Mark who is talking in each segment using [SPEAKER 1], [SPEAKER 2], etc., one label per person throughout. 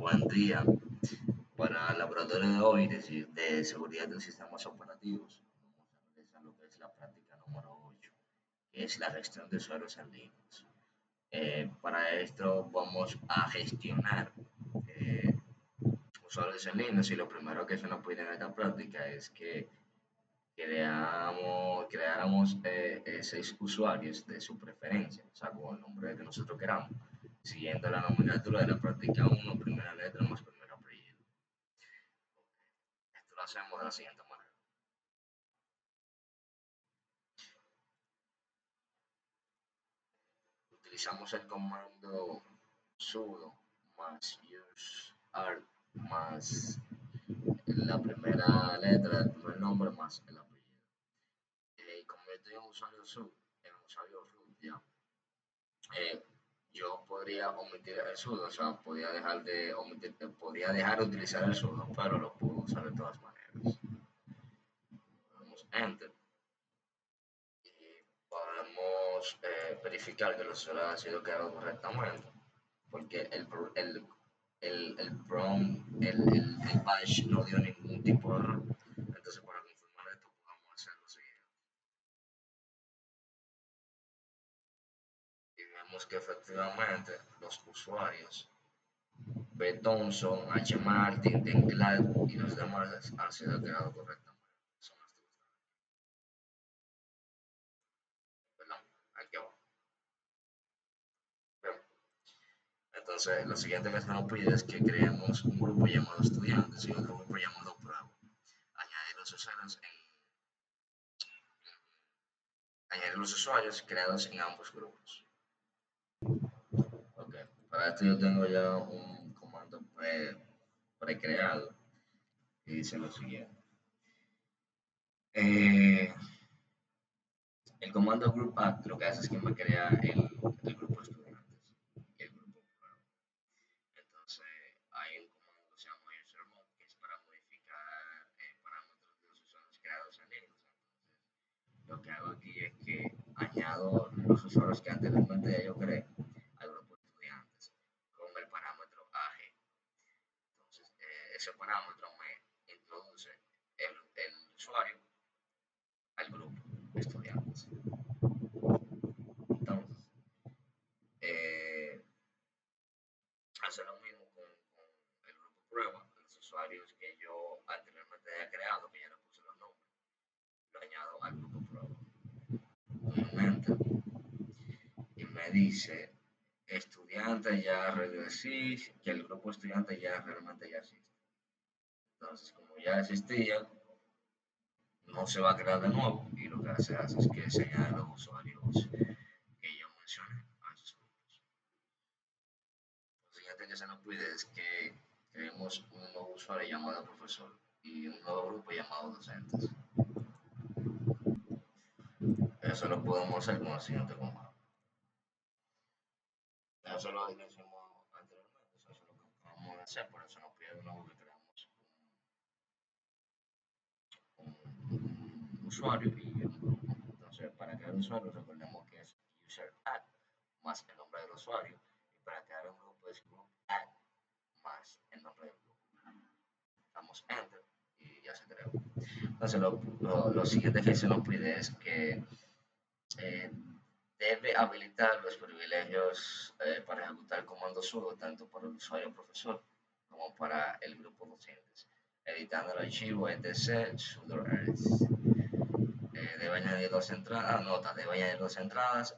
[SPEAKER 1] buen día. Para el laboratorio de hoy de seguridad de sistemas operativos, vamos a realizar lo que es la práctica número 8, que es la gestión de usuarios en Linux. Para esto vamos a gestionar eh, usuarios en Linux y lo primero que se nos pide en esta práctica es que creáramos 6 usuarios de su preferencia, o sea, con el nombre que nosotros queramos, siguiendo la nomenclatura de la práctica uno, primera letra más primer apellido. Esto lo hacemos de la siguiente manera. Utilizamos el comando sudo más useart más la primera letra del primer nombre más el apellido. Y como yo estoy en usuario root ya, eh, yo podría omitir el sudo, o sea, podría dejar de utilizar el sudo, pero lo puedo usar de todas maneras. Damos enter y podemos verificar que el usuario ha sido creado correctamente, porque el bash no dio ningún tipo de error. Entonces, para confirmar esto, podemos hacer lo siguiente. Y vemos que efectivamente los usuarios B. Thompson, H. Martin, Denglad y los demás han sido creados correctamente. Son ¿verdad? Aquí abajo. Bien. Entonces, lo siguiente que se nos pide es que creemos un grupo llamado estudiantes y otro grupo llamado prueba. Añadir los usuarios creados en ambos grupos. Ok, para esto yo tengo ya un comando precreado y dice lo siguiente. El comando group add lo que hace es que me crea el grupo de estudiantes y el grupo prueba. Entonces hay un comando que se llama usermod que es para modificar parámetros de los usuarios creados en Linux. Entonces lo que hago aquí es que añado los usuarios que anteriormente ya yo creé al grupo de estudiantes con el parámetro AG. Entonces ese parámetro me introduce el usuario al grupo de estudiantes. Entonces, eh, hacer lo mismo con el grupo prueba, los usuarios que yo anteriormente había creado, que ya le puse los nombres, lo añado al grupo prueba. Nuevamente, y me dice estudiante ya regresís, que el grupo estudiante ya realmente ya existe. Entonces, como ya existía, no se va a crear de nuevo y lo que se hace es que se añaden los usuarios que yo mencioné a esos grupos. Lo siguiente que se nos pide es que creemos un nuevo usuario llamado profesor y un nuevo grupo llamado docentes. Eso lo podemos hacer con el siguiente comando. Eso lo hicimos anteriormente, eso es lo que vamos a hacer, por eso nos pide de nuevo que creamos un usuario y un grupo. Entonces, para crear un usuario, recordemos que es user add más el nombre del usuario, y para crear un grupo es group add más el nombre del grupo. Damos enter y ya se creó. Entonces, lo siguiente que se nos pide es que debe habilitar los privilegios para ejecutar el comando sudo tanto para el usuario profesor como para el grupo docentes, editando el archivo etc sudo debe añadir dos entradas, debe añadir dos entradas,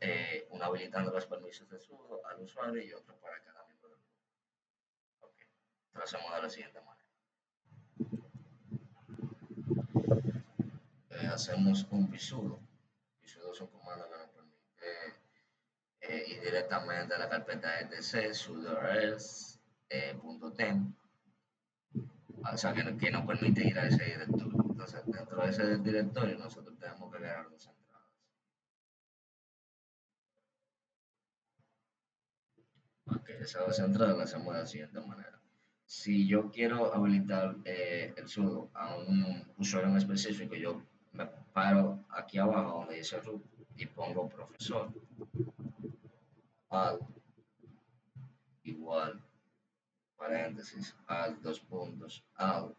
[SPEAKER 1] una habilitando los permisos de sudo al usuario y otro para cada miembro del grupo. Ok, lo hacemos de la siguiente manera. Hacemos un pisudo. Pisudo es un comando que nos permite ir directamente a la carpeta etc sudo .temp, o sea que nos permite ir a ese directorio. Entonces dentro de ese directorio nosotros tenemos que crear dos entradas. Ok, esas dos entradas las hacemos de la siguiente manera. Si yo quiero habilitar el sudo a un usuario en específico, yo me paro aquí abajo donde dice root y pongo profesor al igual paréntesis, alt, dos puntos, alt,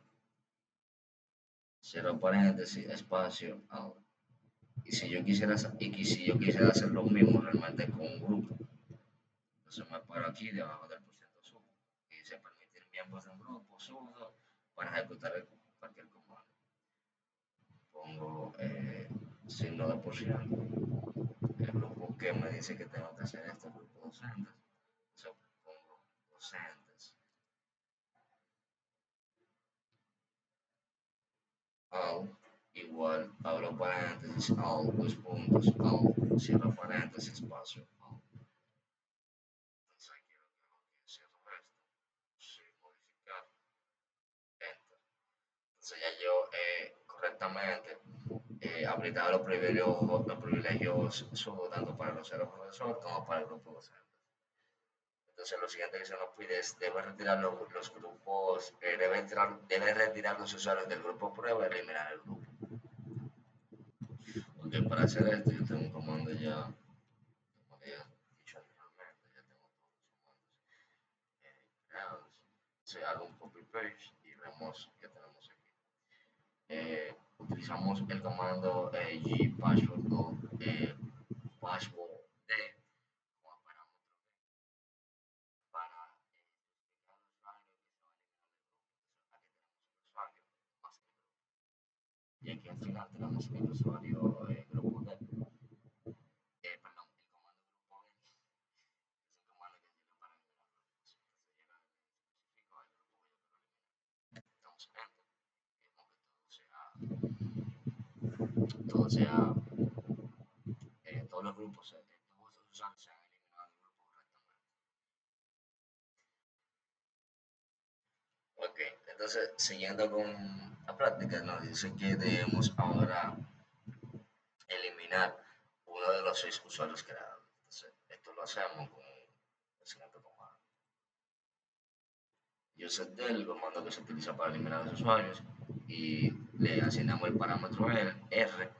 [SPEAKER 1] cierro paréntesis, espacio, alt. Y si yo quisiera hacer lo mismo realmente con un grupo, entonces me paro aquí debajo del porcentaje sudo y dice permitir miembros de un grupo sudo para ejecutar cualquier comando. Pongo signo de por ciento, el grupo que me dice que tengo que hacer este grupo docentes, entonces pongo docentes, alt, igual, abro paréntesis, alt, dos puntos, alt, cierro paréntesis, espacio, alt. Entonces aquí lo que hago es cierro esto, sí, modificar, enter. Entonces ya yo correctamente habilitado los privilegios sudo tanto para los profesor como para el grupo docente. Entonces lo siguiente que se nos pide es debe retirar los grupos, debe retirar los usuarios del grupo prueba y eliminar el grupo. Ok, para hacer esto yo tengo un comando ya, como ya he dicho anteriormente, ya tengo todos los comandos creados. Se hago un copy paste y vemos que tenemos aquí. Utilizamos el comando gpassword o password d como parámetro para identificar al usuario que se va a eliminar del grupo. Entonces, aquí tenemos el usuario más el grupo. Y aquí al final tenemos el usuario grupo d. Perdón, el comando grupo d es un comando que sirve para eliminar grupos. Entonces, llega el específico al grupo que yo quiero eliminar. Damos enter y vemos que todos los grupos, todos los usuarios se han eliminado del grupo correctamente. Ok, entonces siguiendo con la práctica, nos dice que debemos ahora eliminar uno de los 6 usuarios creados. Entonces, esto lo hacemos con el siguiente comando. UseDel, el comando que se utiliza para eliminar los usuarios, y le asignamos el parámetro R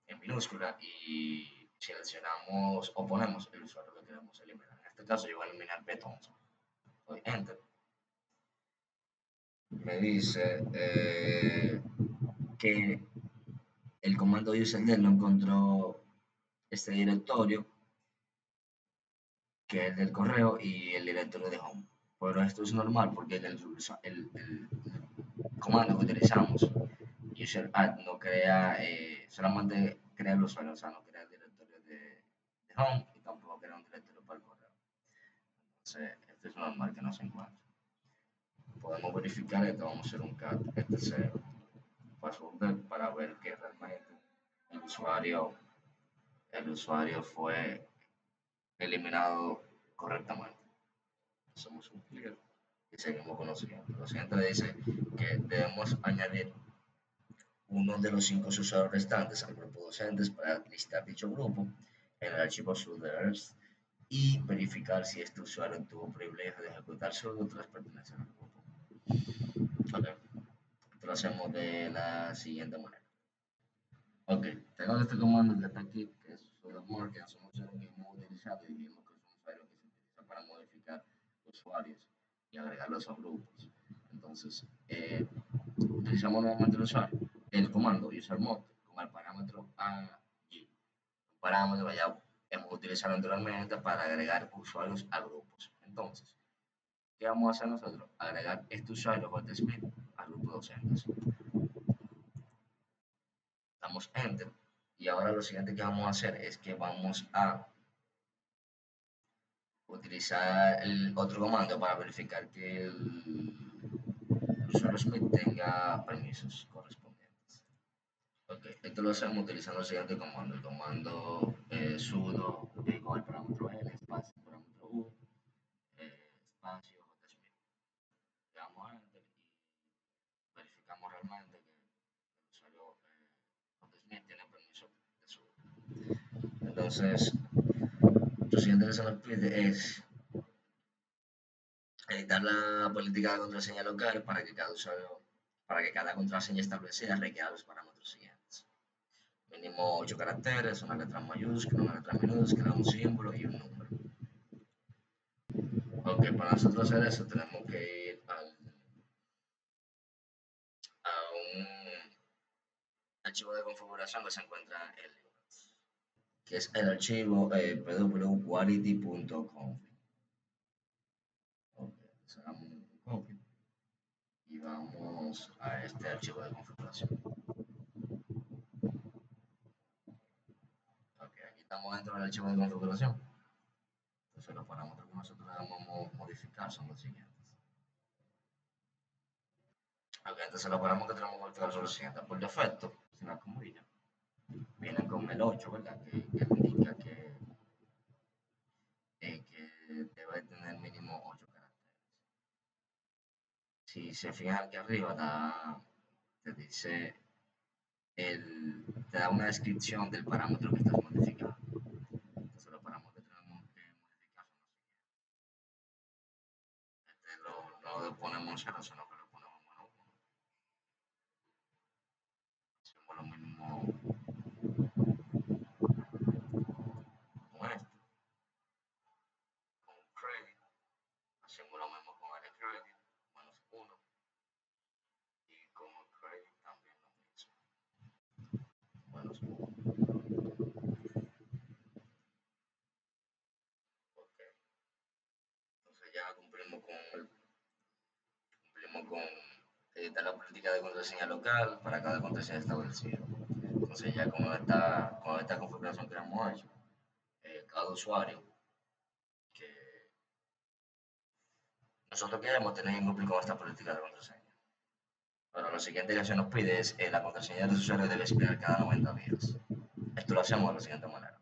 [SPEAKER 1] en minúscula y seleccionamos o ponemos el usuario que queremos eliminar. En este caso yo voy a eliminar Betón. Doy Enter. Me dice que el comando useDel no encontró este directorio, que es el del correo, y el directorio de home. Pero esto es normal porque el comando que utilizamos, user_add, no crea, solamente crea el usuario, o sea, no crea el directorio de home y tampoco crea un directorio para el correo. Entonces, esto es normal que no se encuentre. Podemos verificar esto, vamos a hacer un cat etc password para ver que realmente el usuario fue eliminado correctamente. Hacemos un clear y seguimos con lo siguiente. Lo siguiente dice que debemos añadir uno de los 5 usuarios restantes al grupo docentes para listar dicho grupo en el archivo sudoers y verificar si este usuario tuvo privilegio de ejecutar sudo tras pertenecer al grupo. Ok, esto lo hacemos de la siguiente manera. Ok, tengo este comando que está aquí, que es sudo_more, que es un usuario que hemos utilizado y dijimos que es un usuario que se utiliza para modificar usuarios y agregarlos a grupos. Entonces, utilizamos nuevamente el comando usermod con el parámetro allí, un parámetro que ya hemos utilizado anteriormente para agregar usuarios a grupos. Entonces, ¿qué vamos a hacer nosotros? Agregar este usuario Hotsplit al grupo docentes. Damos enter y ahora lo siguiente que vamos a hacer es que vamos a utilizar el otro comando para verificar que el usuario Smith tenga permisos correspondientes. Ok, esto lo hacemos utilizando el siguiente comando, el comando sudo con el parámetro L, espacio, parámetro U, espacio, JSmith. Le damos a enter y verificamos realmente que el usuario JSmith tiene permiso de sudo. Entonces, lo siguiente que se nos pide es editar la política de contraseña local para que cada contraseña establecida requiera los parámetros siguientes. Mínimo 8 caracteres, una letra mayúscula, una letra minúscula, un símbolo y un número. Ok, para nosotros hacer eso tenemos que archivo de configuración que se encuentra en Linux, que es el archivo www.quality.conf. Ok, cerramos un copy y vamos a este archivo de configuración. Ok, aquí estamos dentro del archivo de configuración. Entonces los parámetros que nosotros debemos modificar son los siguientes. Ok, entonces los parámetros que tenemos que modificar son los siguientes. Por defecto, sin la comilla, vienen con el 8, ¿verdad? Que indica que debe tener mínimo 8 caracteres. Si se fijan aquí arriba, te dice te da una descripción del parámetro que estás modificando. Entonces los parámetros que tenemos que modificar son los siguientes. No lo ponemos 0, sino que lo ponemos menos 1. Hacemos lo mismo con este, con credit. Hacemos lo mismo con el credit, menos 1. Y con el credit también lo mismo, menos 1. Ok, entonces ya cumplimos con editar la política de contraseña local para cada contraseña establecida. Entonces ya con esta configuración que hemos hecho, cada usuario que nosotros queremos tener que cumplir con esta política de contraseña. Ahora, lo siguiente que se nos pide es la contraseña de los usuarios debe expirar cada 90 días. Esto lo hacemos de la siguiente manera.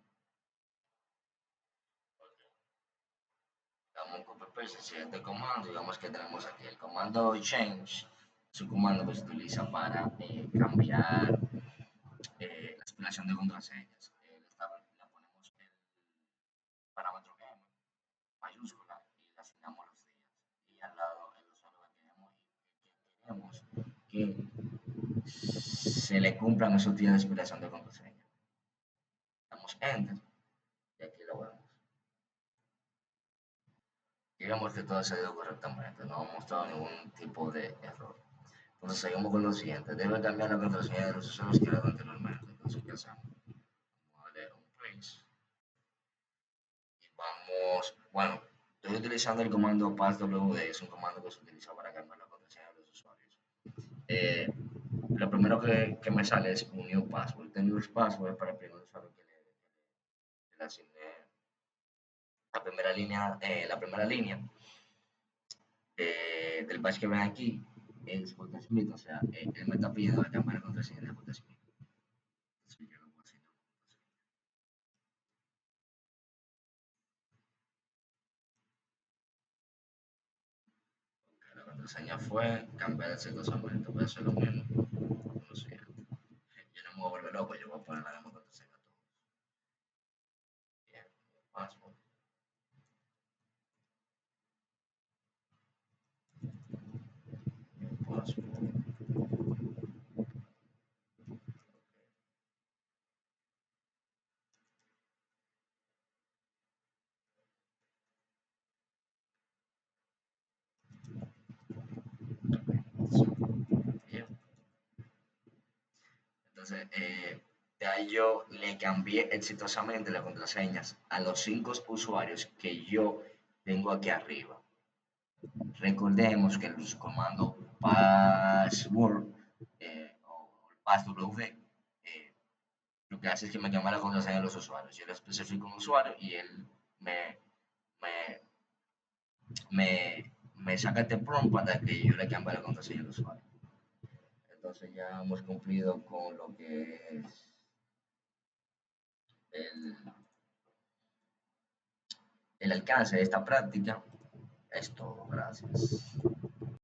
[SPEAKER 1] Damos un copy paste el siguiente comando, digamos que tenemos aquí el comando change, es un comando que se utiliza para cambiar la expiración de contraseñas. Le ponemos el parámetro M mayúscula y le asignamos los días. Y al lado el usuario que queremos que se le cumplan esos días de expiración de contraseña. Damos enter y aquí lo vemos. Digamos que todo ha salido correctamente, no ha mostrado ningún tipo de error. Entonces seguimos con lo siguiente, debe cambiar la contraseña de los usuarios creados anteriormente. Entonces, ¿qué hacemos? Vamos a darle un place y vamos, bueno, estoy utilizando el comando passwd, es un comando que se utiliza para cambiar la contraseña de los usuarios. Lo primero que me sale es un new password. Este new password para el primer usuario que le asigné la primera línea del batch que ven aquí es JSmith, o sea, él me está pidiendo la cámara de contraseña de JSmith. Entonces yo lo voy a hacer. Okay, la contraseña fue cambiar exitosamente, voy a hacer lo mismo. Lo siguiente. Yo no me voy a volver loco, yo voy a poner la misma contraseña a todos. Bien, password. Password. Bien. Entonces, ya yo le cambié exitosamente las contraseñas a los 5 usuarios que yo tengo aquí arriba. Recordemos que el comando password o passwd lo que hace es que me llama la contraseña de los usuarios. Yo le especifico un usuario y él me, me, me saca este prompt para que yo le cambie la contraseña del usuario. Entonces ya hemos cumplido con lo que es el alcance de esta práctica. Es todo, gracias.